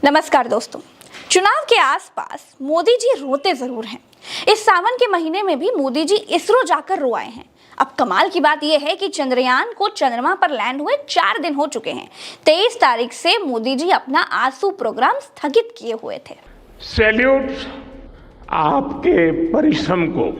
नमस्कार दोस्तों। चुनाव के आसपास मोदी जी रोते जरूर हैं। इस सावन के महीने में भी मोदी जी इसरो जाकर रो आए हैं। अब कमाल की बात यह है कि चंद्रयान को चंद्रमा पर लैंड हुए 4 दिन हो चुके हैं। 23 तारीख से मोदी जी अपना आंसू प्रोग्राम स्थगित किए हुए थे। सैल्यूट आपके परिश्रम को।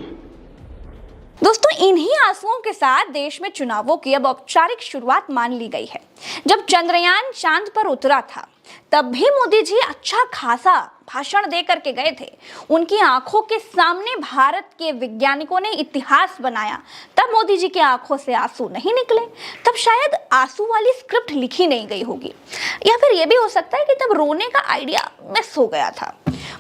दोस्तों, इन्हीं आंसुओं के साथ देश में चुनावों की अब औपचारिक शुरुआत मान ली गई है। जब चंद्रयान चांद पर उतरा था तब भी मोदी जी अच्छा खासा भाषण दे करके गए थे। उनकी आंखों के सामने भारत के वैज्ञानिकों ने इतिहास बनाया। तब मोदी जी की आंखों से आंसू नहीं निकले। तब शायद आंसू वाली स्क्रिप्ट लिखी नहीं गई होगी, या फिर यह भी हो सकता है कि तब रोने का आइडिया मिस हो गया था।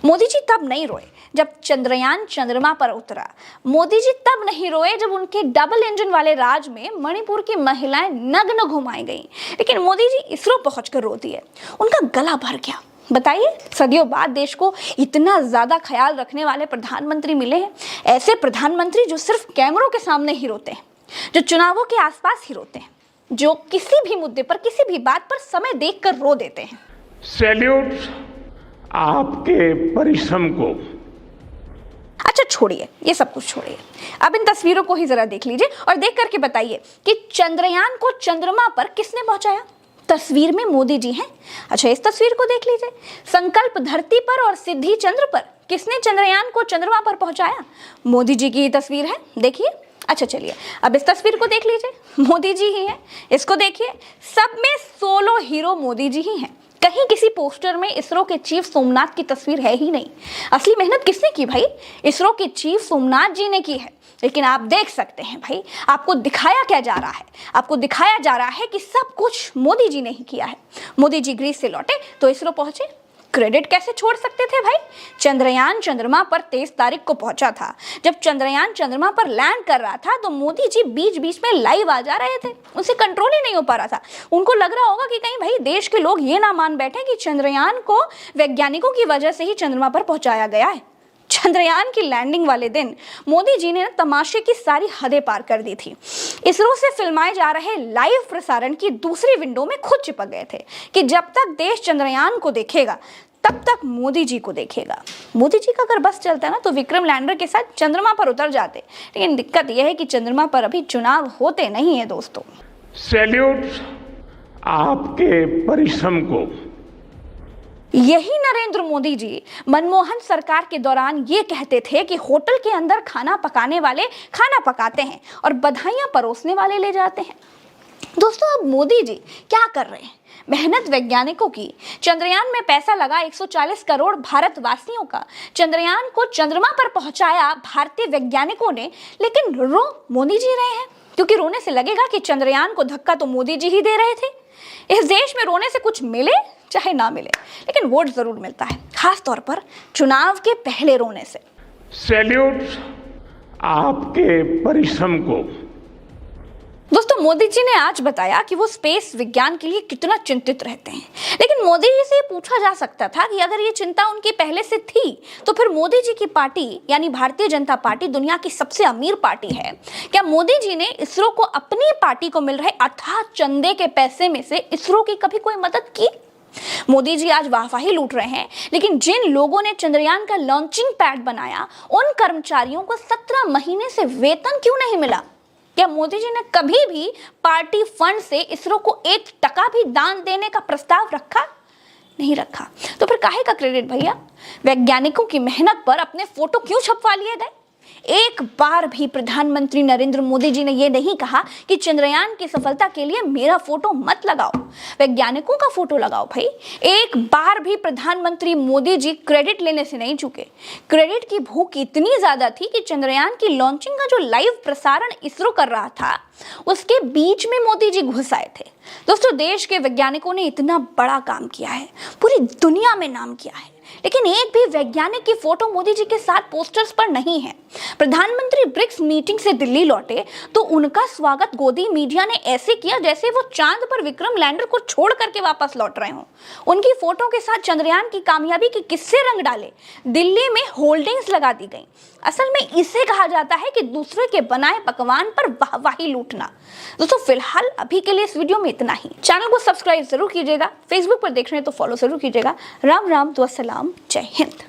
मोदी जी तब नहीं रोए जब चंद्रयान चंद्रमा पर उतरा। मोदी जी तब नहीं रोए जब उनके डबल इंजन वाले राज में मणिपुर की महिलाएं नग्न घुमाई गईं। लेकिन मोदी जी इसरो पहुंचकर रो दिए। उनका गला भर गया। बताइए, सदियों बाद देश को इतना ज्यादा ख्याल रखने वाले प्रधानमंत्री मिले हैं। ऐसे प्रधानमंत्री जो सिर्फ कैमरों के सामने ही रोते हैं, जो चुनावों के आसपास ही रोते हैं, जो किसी भी मुद्दे पर, किसी भी बात पर समय देखकर रो देते हैं। सैल्यूट आपके परिश्रम को। अच्छा छोड़िए, ये सब कुछ छोड़िए। अब इन तस्वीरों को ही जरा देख लीजिए और देख करके बताइए कि चंद्रयान को चंद्रमा पर किसने पहुंचाया। तस्वीर में मोदी जी हैं। अच्छा, इस तस्वीर को देख लीजिए। संकल्प धरती पर और सिद्धि चंद्र पर किसने चंद्रयान को चंद्रमा पर पहुंचाया? मोदी जी की तस्वीर है, देखिए। अच्छा चलिए, अब इस तस्वीर को देख लीजिए। मोदी जी ही हैं। इसको देखिए, सब में सोलो हीरो मोदी जी ही हैं। कहीं किसी पोस्टर में इसरो के चीफ सोमनाथ की तस्वीर है ही नहीं। असली मेहनत किसने की भाई? इसरो के चीफ सोमनाथ जी ने की है। लेकिन आप देख सकते हैं भाई, आपको दिखाया क्या जा रहा है? आपको दिखाया जा रहा है कि सब कुछ मोदी जी ने ही किया है। मोदी जी ग्रीस से लौटे तो इसरो पहुंचे। क्रेडिट कैसे छोड़ सकते थे भाई? चंद्रयान चंद्रमा पर 23 तारीख को पहुंचा था। जब चंद्रयान चंद्रमा पर लैंड कर रहा था तो मोदी जी बीच बीच में लाइव आ जा रहे थे। उनसे कंट्रोल ही नहीं हो पा रहा था। उनको लग रहा होगा कि कहीं भाई देश के लोग ये ना मान बैठे कि चंद्रयान को वैज्ञानिकों की वजह से ही चंद्रमा पर पहुंचाया गया है। चंद्रयान की लैंडिंग वाले दिन मोदी जी ने तमाशे की सारी हदें पार कर दी थी। इसरो से फिल्माए जा रहे लाइव प्रसारण की दूसरी विंडो में खुद चिपक गए थे कि जब तक देश चंद्रयान को देखेगा तब तक मोदी जी को देखेगा। मोदी जी का अगर बस चलता ना तो विक्रम लैंडर के साथ चंद्रमा पर उतर जाते। लेकिन दिक्कत यह है कि चंद्रमा पर अभी चुनाव होते नहीं है दोस्तों। सैल्यूट आपके परिश्रम को। यही नरेंद्र मोदी जी मनमोहन सरकार के दौरान ये कहते थे कि होटल के अंदर खाना पकाने वाले खाना पकाते हैं और बधाइयां परोसने वाले ले जाते हैं। दोस्तों, अब मोदी जी क्या कर रहे हैं? मेहनत वैज्ञानिकों की, चंद्रयान में पैसा लगा 140 करोड़ भारतवासियों का, चंद्रयान को चंद्रमा पर पहुंचाया भारतीय वैज्ञानिकों ने, लेकिन रो मोदी जी रहे हैं। क्योंकि रोने से लगेगा कि चंद्रयान को धक्का तो मोदी जी ही दे रहे थे। इस देश में रोने से कुछ मिले चाहे ना मिले, लेकिन वोट जरूर मिलता है, खास तौर पर चुनाव के पहले रोने से। सैल्यूट आपके परिश्रम को। दोस्तों, मोदी जी ने आज बताया कि वो स्पेस विज्ञान के लिए कितना चिंतित रहते हैं। लेकिन मोदी जी से पूछा जा सकता था कि अगर ये चिंता उनकी पहले से थी तो फिर मोदी जी की पार्टी यानी भारतीय जनता पार्टी दुनिया की सबसे अमीर पार्टी है। क्या मोदी जी ने इसरो को अपनी पार्टी को मिल रहे अथाह चंदे के पैसे में से इसरो की कभी कोई मदद की? मोदी जी आज वाहवाही लूट रहे हैं, लेकिन जिन लोगों ने चंद्रयान का लॉन्चिंग पैड बनाया उन कर्मचारियों को 17 महीने से वेतन क्यों नहीं मिला? क्या मोदी जी ने कभी भी पार्टी फंड से इसरो को 1 टका भी दान देने का प्रस्ताव रखा? नहीं रखा। तो फिर काहे का क्रेडिट भैया? वैज्ञानिकों की मेहनत पर अपने फोटो क्यों छपवा लिए गए? एक बार भी प्रधानमंत्री नरेंद्र मोदी जी ने यह नहीं कहा कि चंद्रयान की सफलता के लिए मेरा फोटो मत लगाओ, वैज्ञानिकों का फोटो लगाओ भाई। एक बार भी प्रधानमंत्री मोदी जी क्रेडिट लेने से नहीं चूके। क्रेडिट की भूख इतनी ज्यादा थी कि चंद्रयान की लॉन्चिंग का जो लाइव प्रसारण इसरो कर रहा था उसके बीच में मोदी जी घुस आए थे। दोस्तों, देश के वैज्ञानिकों ने इतना बड़ा काम किया है, पूरी दुनिया में नाम किया है, लेकिन एक भी वैज्ञानिक की फोटो मोदी जी के साथ पोस्टर्स पर नहीं है। प्रधानमंत्री ब्रिक्स मीटिंग से दिल्ली लौटे तो उनका स्वागत गोदी मीडिया ने ऐसे किया जैसे वो चांद पर विक्रम लैंडर को छोड़ करके वापस लौट रहे हों। उनकी फोटो के साथ चंद्रयान की कामयाबी के किस्से रंग डाले, दिल्ली में होल्डिंग्स लगा दी गई। असल में इसे कहा जाता है कि दूसरे के बनाए पकवान पर वाहवाही लूटना। दोस्तों फिलहाल अभी के लिए इस वीडियो में इतना ही। चैनल को सब्सक्राइब जरूर कीजिएगा, फेसबुक पर देख रहे हैं तो फॉलो जरूर कीजिएगा। राम राम, दुआ सलाम, जय हिंद।